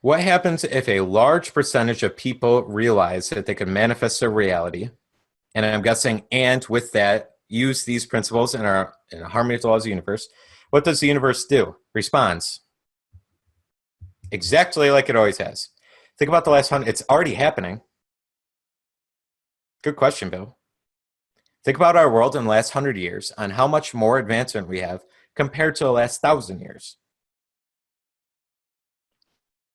What happens if a large percentage of people realize that they can manifest their reality? And I'm guessing, and with that, use these principles in harmony with the laws of the universe. What does the universe do? Responds exactly like it always has. Think about the last 100. It's already happening. Good question, Bill. Think about our world in the last 100 years on how much more advancement we have compared to the last 1,000 years.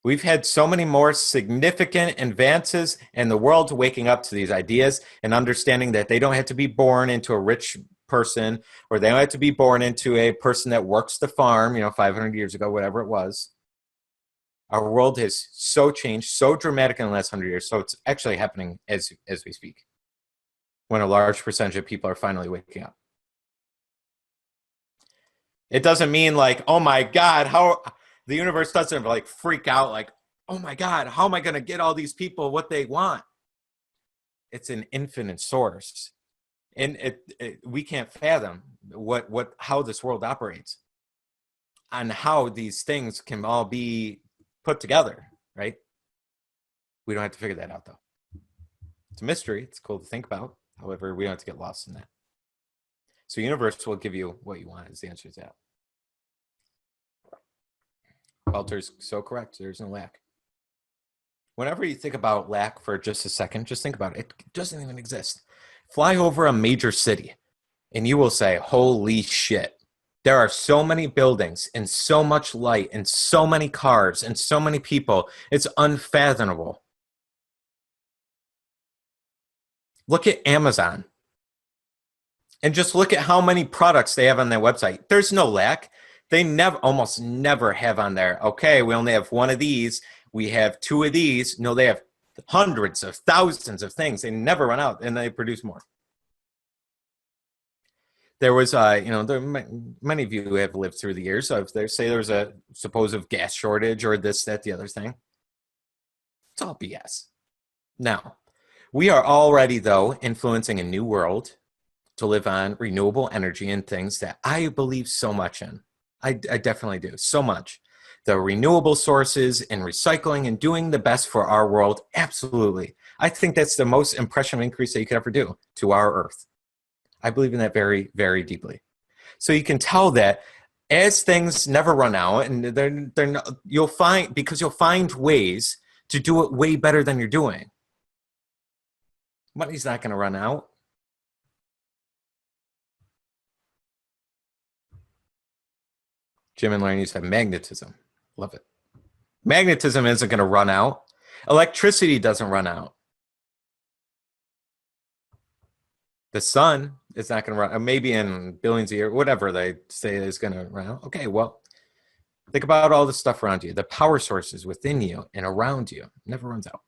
We've had so many more significant advances in the world waking up to these ideas and understanding that they don't have to be born into a rich person, or they don't have to be born into a person that works the farm, 500 years ago, whatever it was. Our world has so changed, so dramatic in the last 100 years. So it's actually happening as we speak, when a large percentage of people are finally waking up. It doesn't mean like, oh my God, how the universe doesn't like freak out like, oh my God, how am I going to get all these people what they want? It's an infinite source. And we can't fathom how this world operates and how these things can all be put together, right? We don't have to figure that out though. It's a mystery. It's cool to think about. However, we don't have to get lost in that. So universe will give you what you want is the answer to that. Walter's so correct. There's no lack. Whenever you think about lack for just a second, just think about it. It doesn't even exist. Fly over a major city and you will say, holy shit. There are so many buildings and so much light and so many cars and so many people. It's unfathomable. Look at Amazon and just look at how many products they have on their website. There's no lack. They almost never have on there, okay, we only have one of these. We have two of these. No, they have hundreds of thousands of things. They never run out and they produce more. There was, many of you have lived through the years. So if they say there was a supposed gas shortage or this, that, the other thing, it's all BS. Now, we are already, though, influencing a new world to live on renewable energy and things that I believe so much in. I definitely do, so much. The renewable sources and recycling and doing the best for our world, absolutely. I think that's the most impression increase that you could ever do to our Earth. I believe in that very, very deeply. So you can tell that as things never run out, and you'll find ways to do it way better than you're doing. Money's not going to run out. Jim and Larry said magnetism. Love it. Magnetism isn't going to run out. Electricity doesn't run out. The sun is not going to run, maybe in billions of years, whatever they say is going to run out. Okay, well, think about all the stuff around you. The power sources within you and around you never runs out.